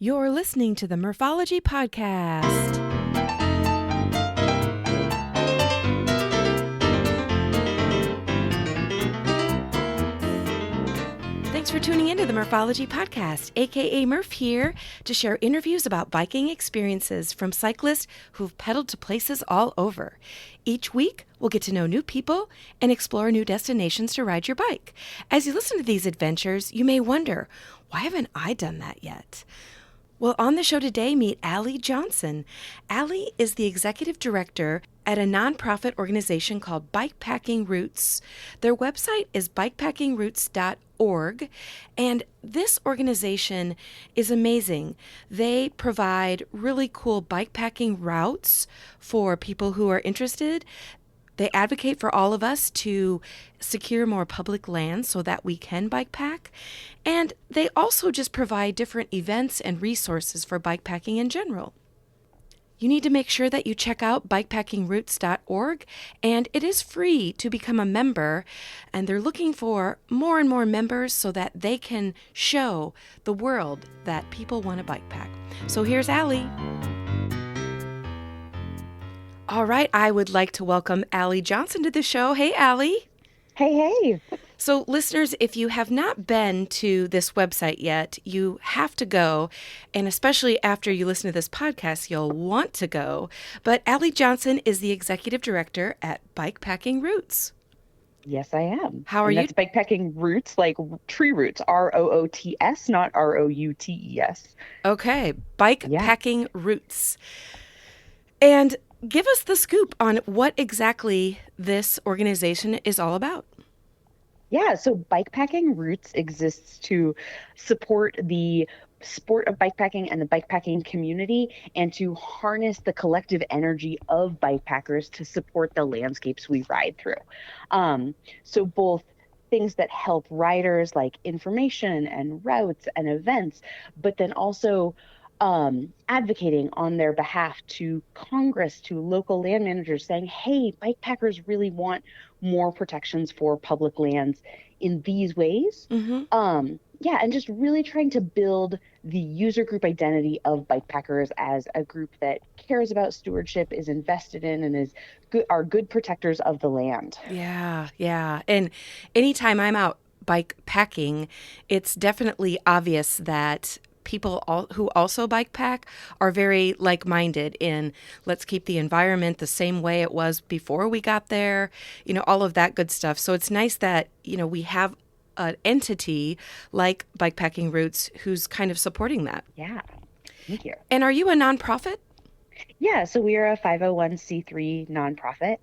You're listening to the Morphology Podcast. Thanks for tuning into the Morphology Podcast, aka Murph here, to share interviews about biking experiences from cyclists who've pedaled to places all over. Each week, we'll get to know new people and explore new destinations to ride your bike. As you listen to these adventures, you may wonder, why haven't I done that yet? Well, on the show today, meet Allie Johnson. Allie is the executive director at a nonprofit organization called Bikepacking Roots. Their website is bikepackingroots.org, and this organization is amazing. They provide really cool bikepacking routes for people who are interested. They advocate for all of us to secure more public land so that we can bike pack. And they also just provide different events and resources for bikepacking in general. You need to make sure that you check out bikepackingroots.org, and it is free to become a member. And they're looking for more and more members so that they can show the world that people want to bike pack. So here's Allie. All right, I would like to welcome Allie Johnson to the show. Hey, Allie. Hey. So listeners, if you have not been to this website yet, you have to go. And especially after you listen to this podcast, you'll want to go. But Allie Johnson is the executive director at Bikepacking Roots. Yes, I am. How are you? That's Bikepacking Roots, like tree roots, Roots, not Routes. Okay, Bikepacking Roots. And give us the scoop on what exactly this organization is all about. Yeah, so Bikepacking Roots exists to support the sport of bikepacking and the bikepacking community, and to harness the collective energy of bikepackers to support the landscapes we ride through. So both things that help riders, like information and routes and events, but then also advocating on their behalf to Congress, to local land managers, saying, hey, bikepackers really want more protections for public lands in these ways. And just really trying to build the user group identity of bikepackers as a group that cares about stewardship, is invested in, and are good protectors of the land. Yeah. And anytime I'm out bike packing, it's definitely obvious that people who also bike pack are very like-minded in let's keep the environment the same way it was before we got there, all of that good stuff. So it's nice that, we have an entity like Bikepacking Roots who's kind of supporting that. Yeah, thank you. And are you a nonprofit? Yeah, so we are a 501c3 nonprofit.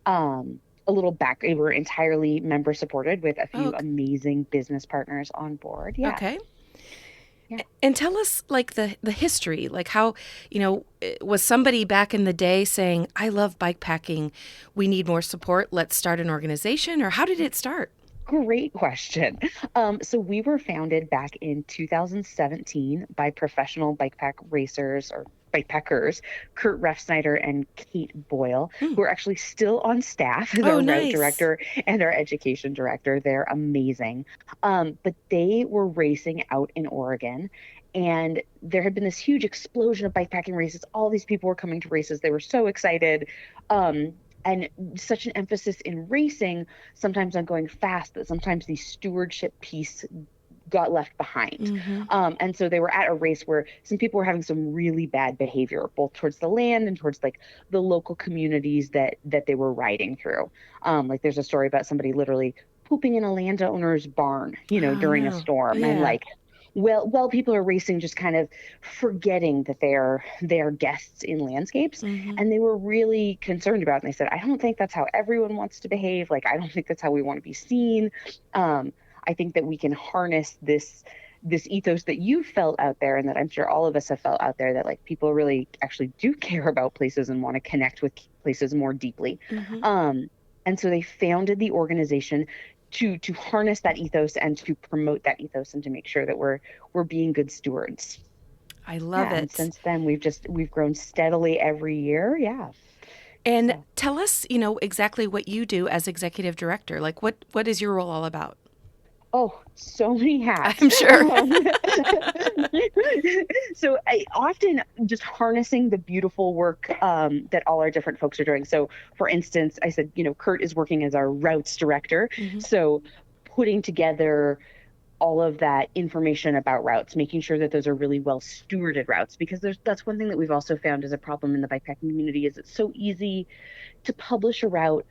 A little back, we're entirely member supported with a few amazing business partners on board. Yeah. Okay. Yeah. And tell us like the history, like how, was somebody back in the day saying, I love bikepacking, we need more support, let's start an organization, or how did it start? Great question. So we were founded back in 2017 by professional bikepack racers or bikepackers, Kurt Refsnyder and Kate Boyle, who are actually still on staff as our route director and our education director. They're amazing. But they were racing out in Oregon, and there had been this huge explosion of bikepacking races. All these people were coming to races. They were so excited. And such an emphasis in racing, sometimes on going fast, that sometimes the stewardship piece got left behind. And so they were at a race where some people were having some really bad behavior, both towards the land and towards like the local communities that they were riding through. Like there's a story about somebody literally pooping in a landowner's barn, during a storm. Yeah. And like, well, people are racing, just kind of forgetting that they are guests in landscapes. And they were really concerned about it. And they said, I don't think that's how everyone wants to behave. Like, I don't think that's how we want to be seen. I think that we can harness this ethos that you felt out there, and that I'm sure all of us have felt out there, that like people really actually do care about places and want to connect with places more deeply. And so they founded the organization to harness that ethos and to promote that ethos and to make sure that we're being good stewards. I love it. And since then we've grown steadily every year. Yeah. And tell us, exactly what you do as executive director. Like what is your role all about? Oh, so many hats. I'm sure. So I often just harnessing the beautiful work that all our different folks are doing. So for instance, I said, Kurt is working as our routes director. Hmm. So putting together all of that information about routes, making sure that those are really well stewarded routes, because that's one thing that we've also found as a problem in the bikepacking community is it's so easy to publish a route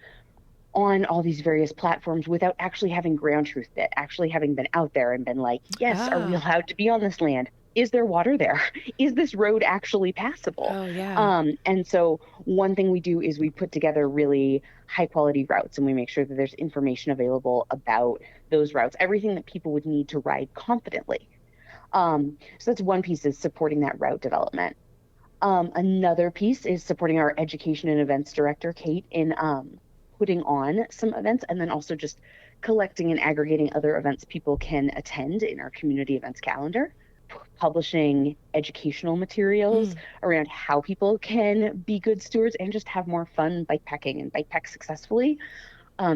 on all these various platforms without actually having ground truth it, actually having been out there and been like, yes, are we Oh, allowed to be on this land? Is there water there? Is this road actually passable? oh yeah. And so one thing we do is we put together really high quality routes and we make sure that there's information available about those routes, everything that people would need to ride confidently. So that's one piece is supporting that route development. Another piece is supporting our education and events director, Kate, in putting on some events and then also just collecting and aggregating other events people can attend in our community events calendar, publishing educational materials Mm. around how people can be good stewards and just have more fun bikepacking and bikepack successfully.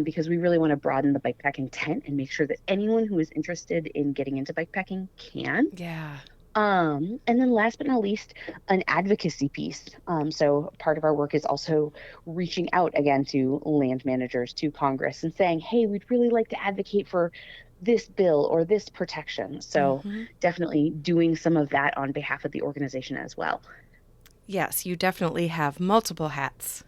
Because we really want to broaden the bikepacking tent and make sure that anyone who is interested in getting into bikepacking can. Yeah. And then last but not least, an advocacy piece. So part of our work is also reaching out again to land managers, to Congress, and saying, hey, we'd really like to advocate for this bill or this protection. So Hmm. definitely doing some of that on behalf of the organization as well. Yes, you definitely have multiple hats.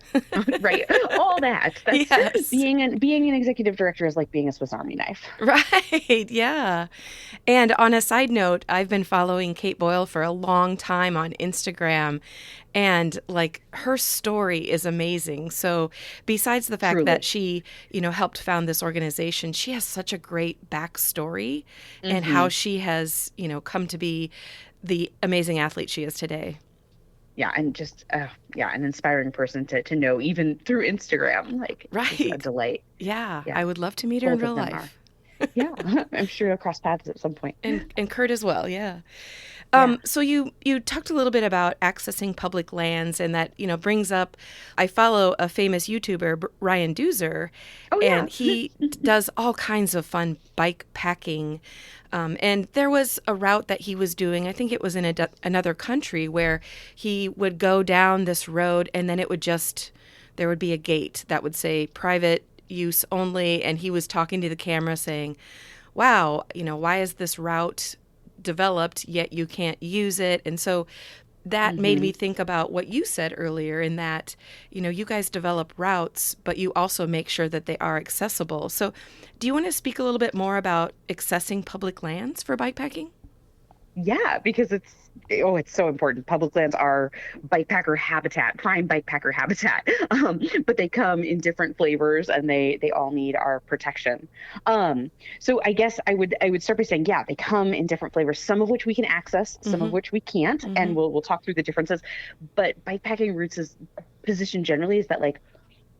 Right. All that. That's Yes. being an executive director is like being a Swiss Army knife. Right. Yeah. And on a side note, I've been following Kate Boyle for a long time on Instagram, and like her story is amazing. So, besides the fact that Truly. she, helped found this organization, she has such a great backstory and how Hmm. she has, come to be the amazing athlete she is today. Yeah, and just yeah, an inspiring person to know even through Instagram. Like just a Right. delight. Yeah, Yeah, I would love to meet her in both real of them are. life. Yeah, I'm sure you'll cross paths at some point. And Kurt as well, yeah. Yeah. So you talked a little bit about accessing public lands, and that brings up. I follow a famous YouTuber, Ryan Doozer, Oh and yeah. he does all kinds of fun bike packing. And there was a route that he was doing. I think it was in another country where he would go down this road, and then there would be a gate that would say private use only, and he was talking to the camera saying, wow, why is this route developed yet you can't use it? And so that made me Hmm. think about what you said earlier in that, you guys develop routes, but you also make sure that they are accessible. So do you want to speak a little bit more about accessing public lands for bikepacking? Yeah, because it's so important. Public lands are bikepacker habitat, prime bikepacker habitat. But they come in different flavors and they all need our protection. Um, so I guess I would start by saying, yeah, they come in different flavors, some of which we can access, some of Mm-hmm. which we can't, and Mm-hmm. we'll talk through the differences. But bikepacking routes is position generally is that like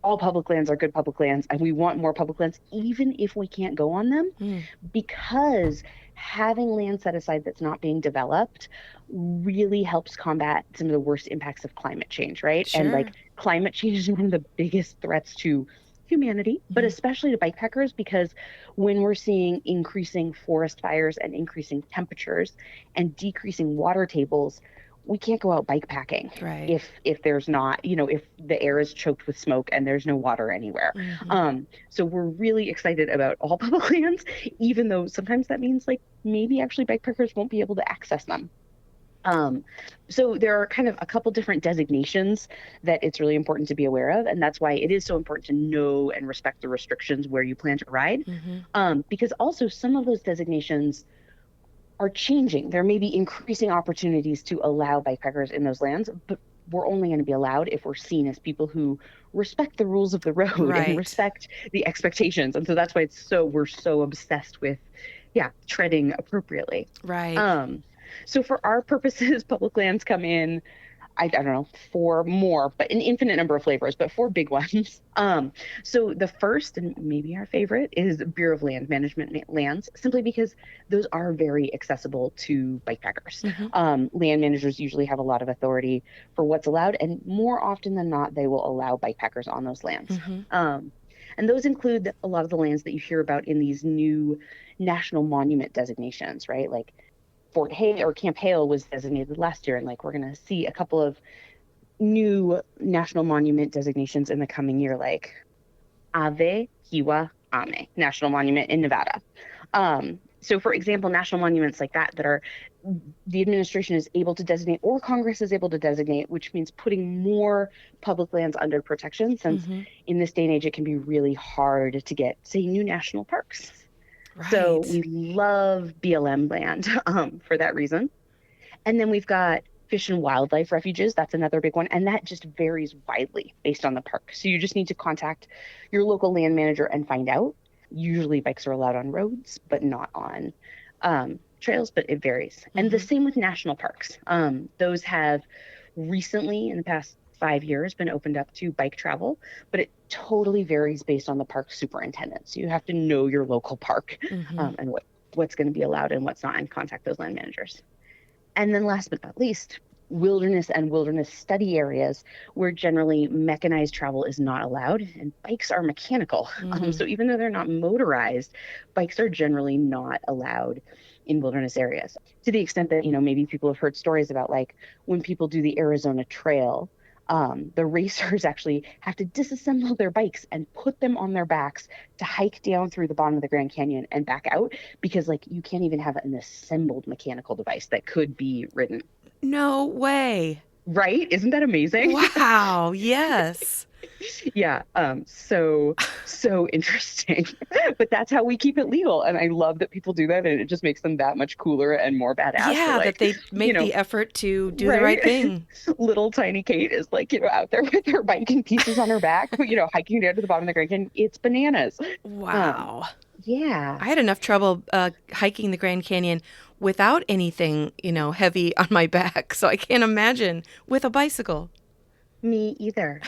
all public lands are good public lands and we want more public lands even if we can't go on them Mm. because having land set aside that's not being developed really helps combat some of the worst impacts of climate change, right? And Sure. like climate change is one of the biggest threats to humanity, but Mm. especially to bikepackers because when we're seeing increasing forest fires and increasing temperatures and decreasing water tables, we can't go out bikepacking Right. if there's not, if the air is choked with smoke and there's no water anywhere. Mm-hmm. So we're really excited about all public lands, even though sometimes that means like maybe actually bikepackers won't be able to access them. Um, so there are kind of a couple different designations that it's really important to be aware of, and that's why it is so important to know and respect the restrictions where you plan to ride. Mm-hmm. Because also some of those designations are changing. There may be increasing opportunities to allow bikepackers in those lands, but we're only going to be allowed if we're seen as people who respect the rules of the road and Right. respect the expectations. And so that's why we're so obsessed with, yeah, treading appropriately. Right. Um, so for our purposes, public lands come in I don't know, four more, but an infinite number of flavors, but four big ones. So the first and maybe our favorite is Bureau of Land Management lands, simply because those are very accessible to bikepackers. Mm-hmm. Land managers usually have a lot of authority for what's allowed, and more often than not, they will allow bikepackers on those lands. Mm-hmm. Um, And those include a lot of the lands that you hear about in these new national monument designations, right? Like Fort Hale or Camp Hale was designated last year. And like we're going to see a couple of new national monument designations in the coming year, like Ave Kiwa Ame National Monument in Nevada. So, for example, national monuments like that are the administration is able to designate or Congress is able to designate, which means putting more public lands under protection, since in this day and age it can be really hard to get, say, new national parks. So Right. we love BLM land for that reason. And then we've got fish and wildlife refuges. That's another big one. And that just varies widely based on the park. So you just need to contact your local land manager and find out. Usually bikes are allowed on roads, but not on trails, but it varies. And the same with national parks. Those have recently, in the past 5 years, been opened up to bike travel, but it totally varies based on the park superintendent. So you have to know your local park and what's going to be allowed and what's not, and contact those land managers. And then last but not least, wilderness and wilderness study areas where generally mechanized travel is not allowed and bikes are mechanical. So even though they're not motorized, bikes are generally not allowed in wilderness areas, to the extent that, maybe people have heard stories about like when people do the Arizona Trail, the racers actually have to disassemble their bikes and put them on their backs to hike down through the bottom of the Grand Canyon and back out, because like you can't even have an assembled mechanical device that could be ridden. No way. Right? Isn't that amazing? Wow. Yes. Yeah. So interesting. But that's how we keep it legal. And I love that people do that. And it just makes them that much cooler and more badass to Yeah, that like, they make the effort to do the right right? thing. Little tiny Kate is like, out there with her bike in pieces on her back, hiking down to the bottom of the Grand Canyon. It's bananas. Um, Wow. yeah. I had enough trouble hiking the Grand Canyon without anything, heavy on my back. So I can't imagine with a bicycle. Me either.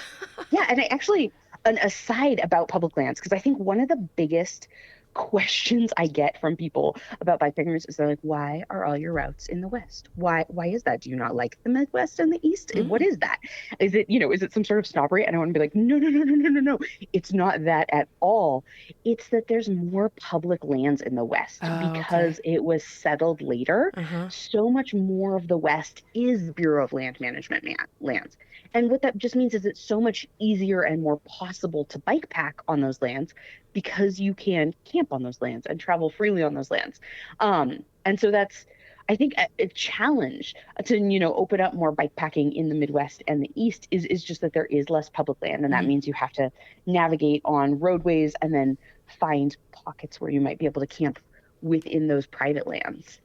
Yeah, and I actually, an aside about public lands, because I think one of the biggest questions I get from people about bikepacking routes is they're like, why are all your routes in the West? Why is that? Do you not like the Midwest and the East? What is that? Is it, is it some sort of snobbery? And I want to be like, no, no, no, no, no, no, no. It's not that at all. It's that there's more public lands in the West Oh, okay. because it was settled later. Uh-huh. So much more of the West is Bureau of Land Management lands. And what that just means is it's so much easier and more possible to bike pack on those lands because you can camp on those lands and travel freely on those lands. And so that's, I think, a challenge to, open up more bike packing in the Midwest and the East is just that there is less public land. And that means you have to navigate on roadways and then find pockets where you might be able to camp within those private lands.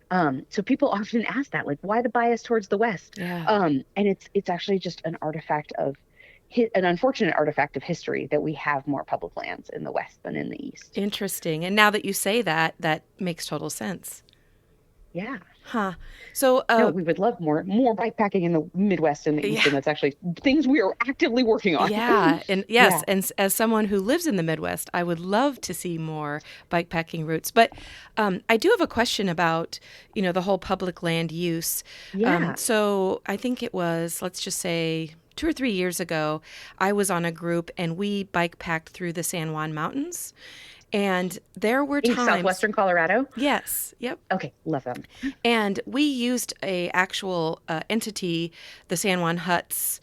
So people often ask that, like, why the bias towards the West? Yeah. And it's actually just an unfortunate artifact of history that we have more public lands in the West than in the East. Interesting. And now that you say that, that makes total sense. Yeah. Huh. So, No, we would love more bike packing in the Midwest and the East, and that's actually things we are actively working on. yeah, and yes, Yeah. and as someone who lives in the Midwest, I would love to see more bikepacking routes. But I do have a question about, the whole public land use. Yeah. So I think it was, let's just say, 2 or 3 years ago, I was on a group and we bike packed through the San Juan Mountains. And there were In times. southwestern Colorado? Yes. Yep. Okay, love them. And we used a actual entity, the San Juan Huts.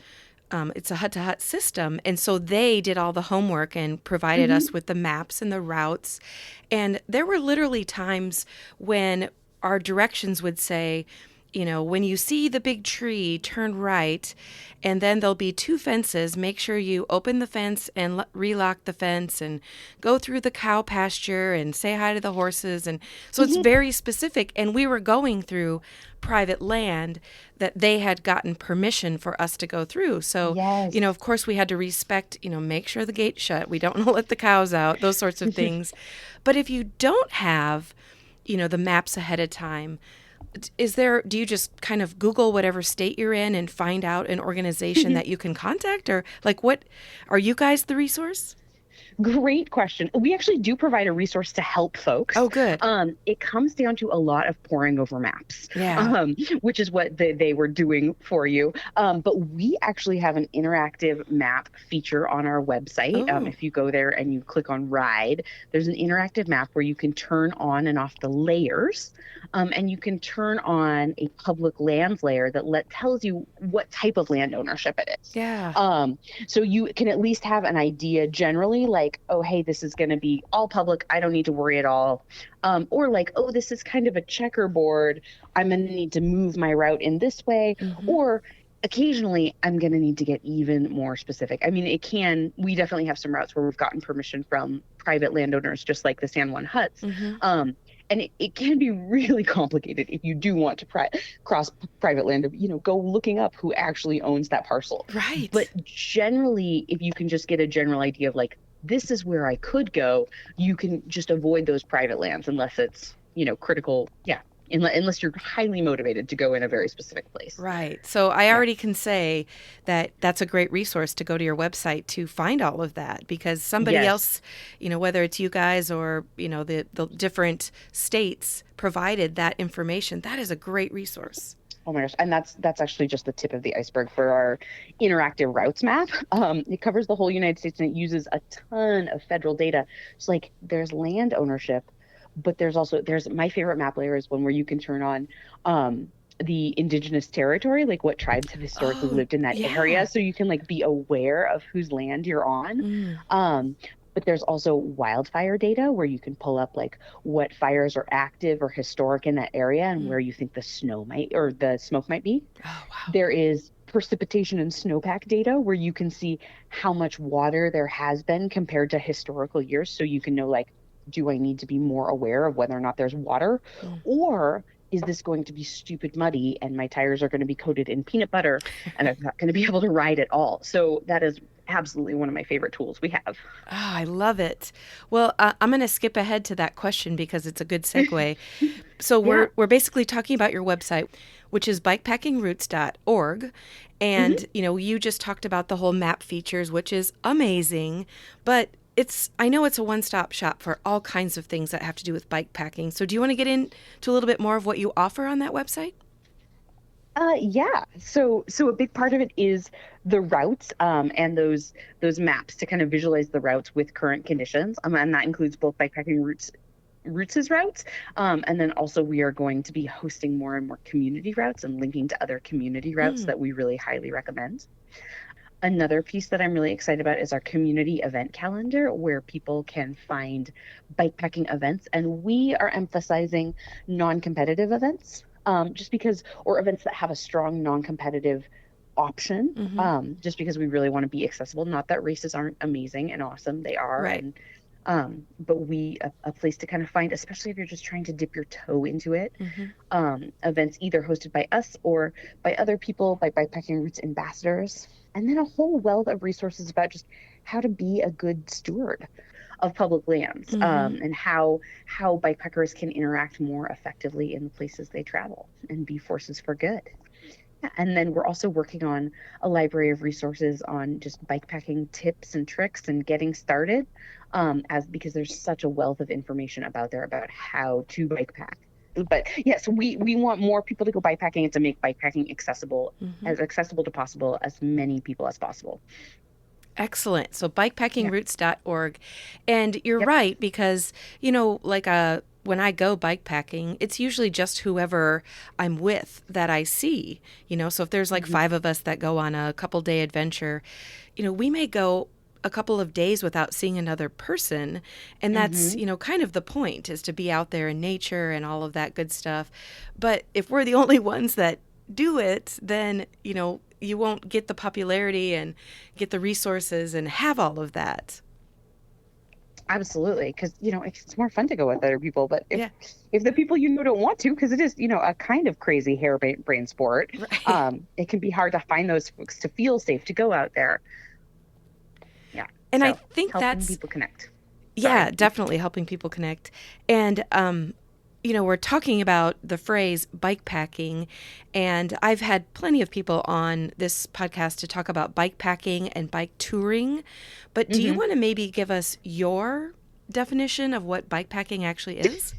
It's a hut-to-hut system. And so they did all the homework and provided us with the maps and the routes. And there were literally times when our directions would say, when you see the big tree, turn right, and then there'll be 2 fences. Make sure you open the fence and relock the fence and go through the cow pasture and say hi to the horses. And so it's very specific. And we were going through private land that they had gotten permission for us to go through. So, Yes. of course we had to respect, make sure the gate's shut. We don't want to let the cows out, those sorts of things. But if you don't have, the maps ahead of time, do you just kind of Google whatever state you're in and find out an organization that you can contact, or like what, are you guys the resource? Great question. We actually do provide a resource to help folks. Oh, good. It comes down to a lot of poring over maps, Yeah. which is what they were doing for you. But we actually have an interactive map feature on our website. Oh. If you go there and you click on Ride, there's an interactive map where you can turn on and off the layers, and you can turn on a public lands layer that tells you what type of land ownership it is. Yeah. So you can at least have an idea generally, like, oh, hey, this is going to be all public. I don't need to worry at all. Or like, oh, this is kind of a checkerboard. I'm going to need to move my route in this way. Mm-hmm. Or occasionally I'm going to need to get even more specific. I mean, we definitely have some routes where we've gotten permission from private landowners, just like the San Juan Huts. Mm-hmm. And it can be really complicated if you do want to cross private land, go looking up who actually owns that parcel. Right. But generally, if you can just get a general idea of like, this is where I could go, you can just avoid those private lands unless it's, critical. Yeah. Unless you're highly motivated to go in a very specific place. Right. So I already can say that that's a great resource to go to your website to find all of that, because somebody else, whether it's you guys or, the different states provided that information. That is a great resource. Oh my gosh. And that's actually just the tip of the iceberg for our interactive routes map. It covers the whole United States and it uses a ton of federal data. So like there's land ownership, but there's my favorite map layer is one where you can turn on the indigenous territory, like what tribes have historically lived in that area. So you can like be aware of whose land you're on. But there's also wildfire data where you can pull up like what fires are active or historic in that area and where you think the smoke might be. Oh, wow. There is precipitation and snowpack data where you can see how much water there has been compared to historical years. So you can know like, do I need to be more aware of whether or not there's water? Or is this going to be stupid muddy and my tires are going to be coated in peanut butter and I'm not going to be able to ride at all? So that is absolutely one of my favorite tools we have. Oh, I love it. Well, I'm going to skip ahead to that question because it's a good segue. So we're basically talking about your website, which is bikepackingroots.org. And, you just talked about the whole map features, which is amazing, but I know it's a one-stop shop for all kinds of things that have to do with bike packing. So do you want to get into a little bit more of what you offer on that website? Yeah. So a big part of it is the routes and those maps to kind of visualize the routes with current conditions. And that includes both Bikepacking Roots' routes. And then also we are going to be hosting more and more community routes and linking to other community routes that we really highly recommend. Another piece that I'm really excited about is our community event calendar, where people can find bikepacking events. And we are emphasizing non-competitive events, or events that have a strong non-competitive option, just because we really want to be accessible. Not that races aren't amazing and awesome. They are. Right. But a place to kind of find, especially if you're just trying to dip your toe into it, events either hosted by us or by other people, by Bikepacking Roots ambassadors. And then a whole wealth of resources about just how to be a good steward of public lands, and how bikepackers can interact more effectively in the places they travel and be forces for good. And then we're also working on a library of resources on just bikepacking tips and tricks and getting started, because there's such a wealth of information about how to bikepack. But yes, we want more people to go bikepacking and to make bikepacking accessible to possible as many people as possible. Excellent. So bikepackingroots.org. And you're right, because, when I go bikepacking, it's usually just whoever I'm with that I see, so if there's like 5 of us that go on a couple-day adventure, we may go a couple of days without seeing another person. And that's, kind of the point, is to be out there in nature and all of that good stuff. But if we're the only ones that do it, then, you won't get the popularity and get the resources and have all of that. Absolutely. Because, it's more fun to go with other people. But if the people don't want to, because it is, a kind of crazy harebrained sport, it can be hard to find those folks to feel safe to go out there. Yeah. And so, I think helping that's people connect. Yeah, definitely helping people connect. And we're talking about the phrase bike packing, and I've had plenty of people on this podcast to talk about bike packing and bike touring. But do you Hmm. want to maybe give us your definition of what bike packing actually is?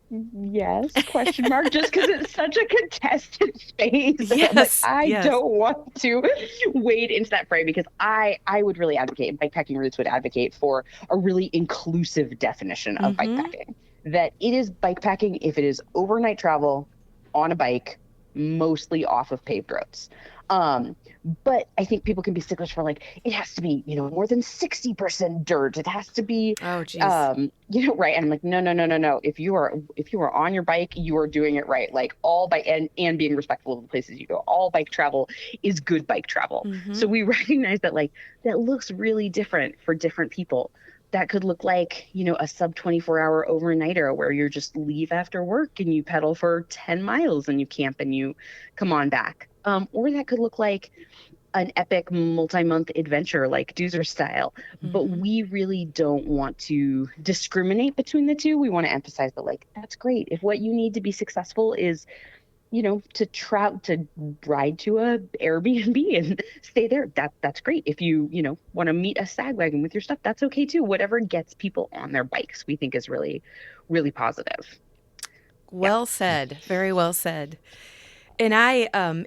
Yes, question mark, just because it's such a contested space. And I'm like, Yes, I yes. don't want to wade into that fray because I would really advocate, and Bikepacking Roots would advocate for a really inclusive definition of Mm-hmm. bikepacking. That it is bikepacking if it is overnight travel on a bike, mostly off of paved roads. Um, but I think people can be sticklers for like, it has to be, more than 60% dirt. It has to be Oh, geez. right. And I'm like, no, no, no, no, no. If you are on your bike, you are doing it right. Like all bike and being respectful of the places you go. All bike travel is good bike travel. Mm-hmm. So we recognize that like that looks really different for different people. That could look like, a sub 24-hour overnighter where you just leave after work and you pedal for 10 miles and you camp and you come on back. Or that could look like an epic multi-month adventure like Doozer style. But Mm-hmm. we really don't want to discriminate between the two. We want to emphasize that like that's great. If what you need to be successful is, to ride to a Airbnb and stay there, that's great. If you want to meet a sag wagon with your stuff, that's okay too. Whatever gets people on their bikes, we think is really, really positive. Yeah. Well said. Very well said. And I am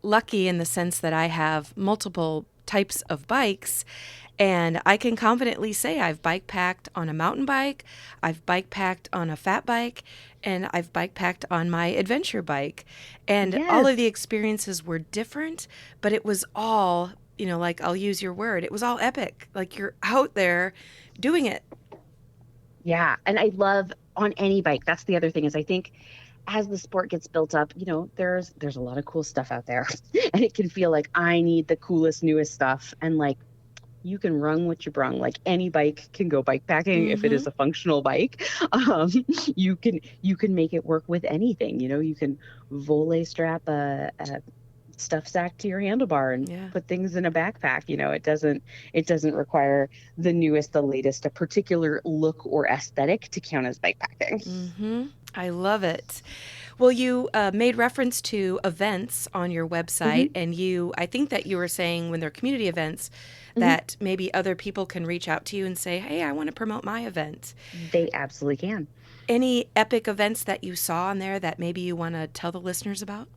lucky in the sense that I have multiple types of bikes, and I can confidently say I've bike packed on a mountain bike, I've bike packed on a fat bike, and I've bike packed on my adventure bike. And all of the Yes. experiences were different, but it was all, like I'll use your word, it was all epic. Like you're out there doing it. Yeah. And I love on any bike. That's the other thing is I think as the sport gets built up, there's a lot of cool stuff out there. And it can feel like I need the coolest, newest stuff. And like you can run what you brung. Like any bike can go bike packing if it Mm-hmm. is a functional bike. Um, you can make it work with anything. You can volley strap a stuff sack to your handlebar and Yeah. put things in a backpack. It doesn't require the newest, the latest, a particular look or aesthetic to count as bike packing. Mm-hmm. I love it. Well, you made reference to events on your website, Hmm. and I think that you were saying when they're community events Hmm. that maybe other people can reach out to you and say, hey, I want to promote my event. They absolutely can. Any epic events that you saw on there that maybe you want to tell the listeners about?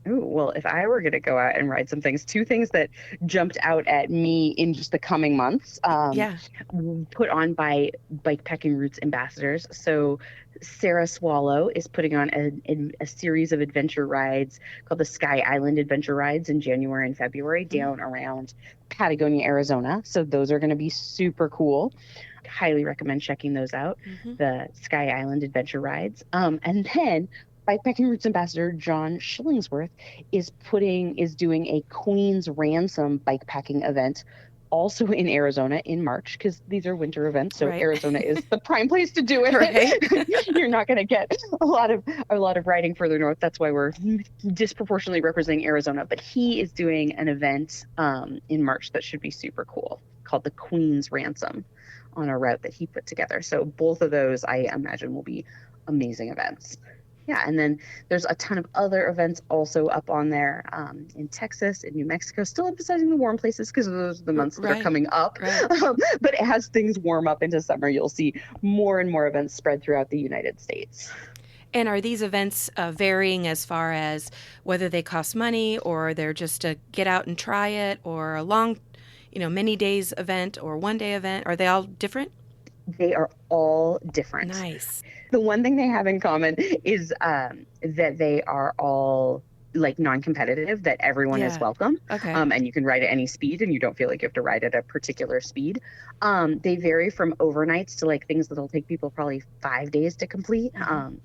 Ooh, well, if I were going to go out and ride some things, two things that jumped out at me in just the coming months, Yeah. put on by Bikepacking Roots ambassadors. So Sarah Swallow is putting on a series of adventure rides called the Sky Island Adventure Rides in January and February Mm-hmm. down around Patagonia, Arizona. So those are going to be super cool. Highly recommend checking those out, Mm-hmm. the Sky Island Adventure Rides. And then Bikepacking Roots ambassador John Shillingsworth is doing a Queen's Ransom bikepacking event also in Arizona in March because these are winter events, so Right. Arizona is the prime place to do Right. it. You're not going to get a lot of riding further north. That's why we're disproportionately representing Arizona. But he is doing an event in March that should be super cool called the Queen's Ransom on a route that he put together. So both of those I imagine will be amazing events. Yeah, and then there's a ton of other events also up on there in Texas, in New Mexico, still emphasizing the warm places because those are the months that are Right. coming up. Right. But as things warm up into summer, you'll see more and more events spread throughout the United States. And are these events varying as far as whether they cost money or they're just a get out and try it or a long, many days event or one day event? Are they all different? They are all different. Nice. The one thing they have in common is that they are all like non-competitive, that everyone is Yeah. welcome, Okay. and you can ride at any speed and you don't feel like you have to ride at a particular speed. They vary from overnights to like things that'll take people probably 5 days to complete. Hmm.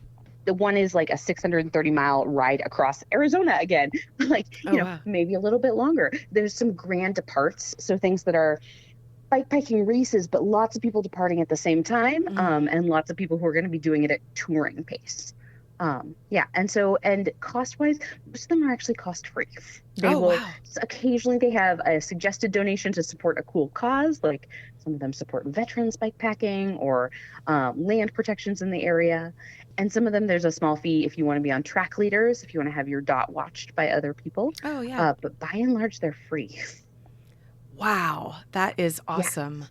The one is like a 630-mile ride across Arizona again, like, Oh, wow. maybe a little bit longer. There's some grand departs, so things that are bikepacking races, but lots of people departing at the same time, Mm. and lots of people who are going to be doing it at touring pace. Yeah. And cost wise, most of them are actually cost free. They Oh, will wow. occasionally they have a suggested donation to support a cool cause, like some of them support veterans bike packing or land protections in the area. And some of them, there's a small fee if you want to be on track leaders, if you want to have your dot watched by other people. Oh, yeah. But by and large, they're free. Wow, that is Yeah. awesome.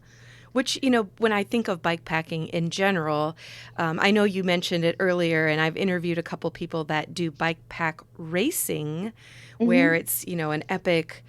Which, you know, when I think of bike packing in general, I know you mentioned it earlier, and I've interviewed a couple people that do bike pack racing, where Hmm. it's, you know, an epic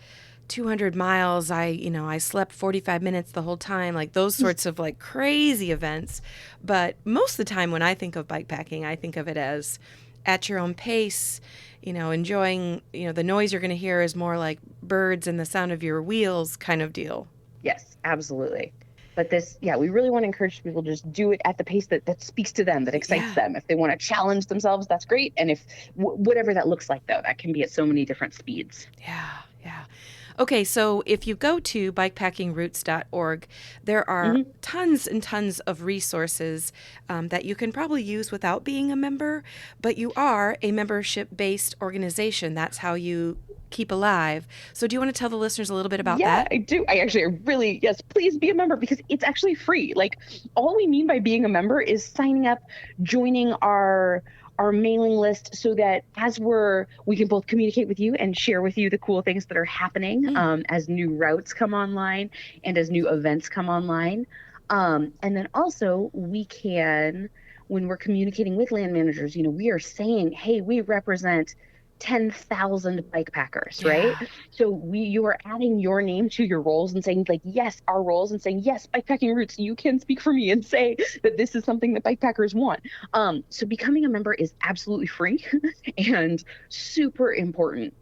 200 miles. I slept 45 minutes the whole time, like those sorts of like crazy events. But most of the time when I think of bike packing, I think of it as at your own pace, you know, enjoying, you know, the noise you're going to hear is more like birds and the sound of your wheels kind of deal. Yes, absolutely. But this, yeah, we really want to encourage people to just do it at the pace that speaks to them, that excites Yeah. them. If they want to challenge themselves, that's great. And if whatever that looks like, though, that can be at so many different speeds. Yeah, yeah. Okay, so if you go to bikepackingroots.org, there are Hmm. tons and tons of resources that you can probably use without being a member, but you are a membership based organization. That's how you keep alive. So, do you want to tell the listeners a little bit about Yeah, that? I do. I actually really, yes, please be a member because it's actually free. Like all we mean by being a member is signing up, joining our mailing list so that we can both communicate with you and share with you the cool things that are happening Mm. as new routes come online and as new events come online. And then also we can, when we're communicating with land managers, we are saying, hey, we represent 10,000 bike packers, right? Yeah. So you are adding your name to your roles and saying like, yes, our roles, and saying, yes, bikepacking roots, you can speak for me and say that this is something that bikepackers want. So becoming a member is absolutely free and super important.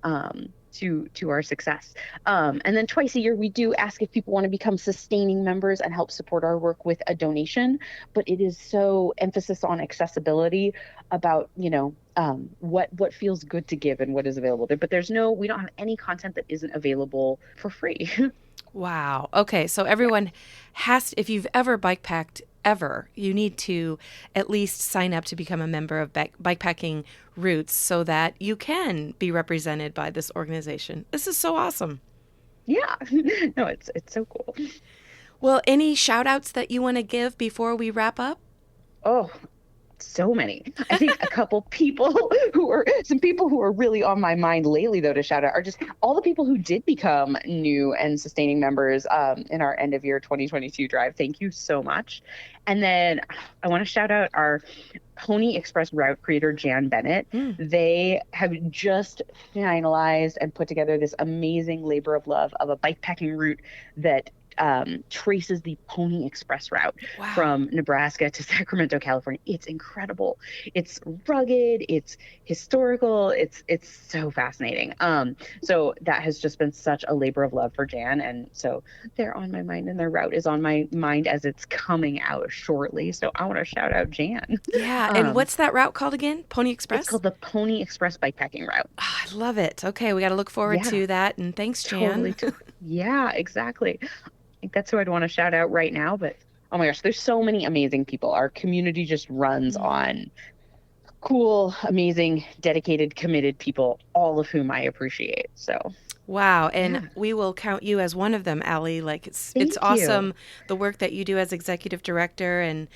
To our success. And then twice a year, we do ask if people want to become sustaining members and help support our work with a donation. But it is so emphasis on accessibility about, what feels good to give and what is available there. But we don't have any content that isn't available for free. Wow. Okay. So everyone if you've ever bike packed ever, you need to at least sign up to become a member of Bikepacking Roots so that you can be represented by this organization. This is so awesome. Yeah. No, it's so cool. Well, any shout outs that you want to give before we wrap up? Oh, so many. I think some people who are really on my mind lately, though, to shout out are just all the people who did become new and sustaining members in our end of year 2022 drive. Thank you so much. And then I want to shout out our Pony Express route creator, Jan Bennett. Mm. They have just finalized and put together this amazing labor of love of a bikepacking route that traces the Pony Express route Wow. from Nebraska to Sacramento, California. It's incredible. It's rugged. It's historical. It's so fascinating. So that has just been such a labor of love for Jan, and so they're on my mind, and their route is on my mind as it's coming out shortly. So I want to shout out Jan. Yeah. And Um, what's that route called again? Pony it's Express? called the Pony Express bikepacking route. Ah, I love it. Okay. We got to look forward Yeah, to that. And thanks, totally. Jan. Yeah, exactly. I think that's who I'd want to shout out right now. But oh my gosh, there's so many amazing people. Our community just runs Mm. on cool, amazing, dedicated, committed people, all of whom I appreciate. So Wow, and yeah, we will count you as one of them, Allie. Like it's thank you. awesome the work that you do as executive director, and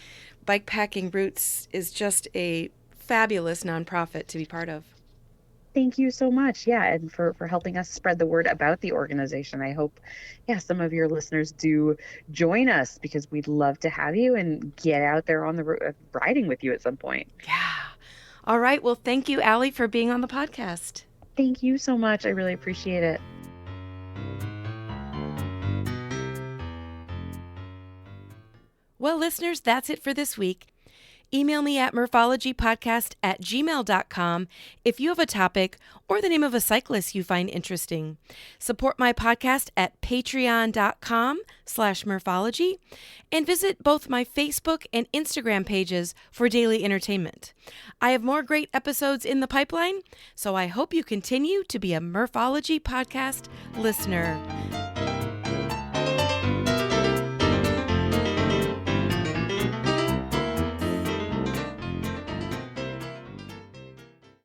Bikepacking Roots is just a fabulous nonprofit to be part of. Thank you so much. Yeah, and for helping us spread the word about the organization. I hope, yeah, some of your listeners do join us because we'd love to have you and get out there on the riding with you at some point. Yeah. All right. Well, thank you, Allie, for being on the podcast. Thank you so much. I really appreciate it. Well, listeners, that's it for this week. Email me at murphologypodcast@gmail.com if you have a topic or the name of a cyclist you find interesting. Support my podcast at patreon.com/murphology and visit both my Facebook and Instagram pages for daily entertainment. I have more great episodes in the pipeline, so I hope you continue to be a Murphology podcast listener.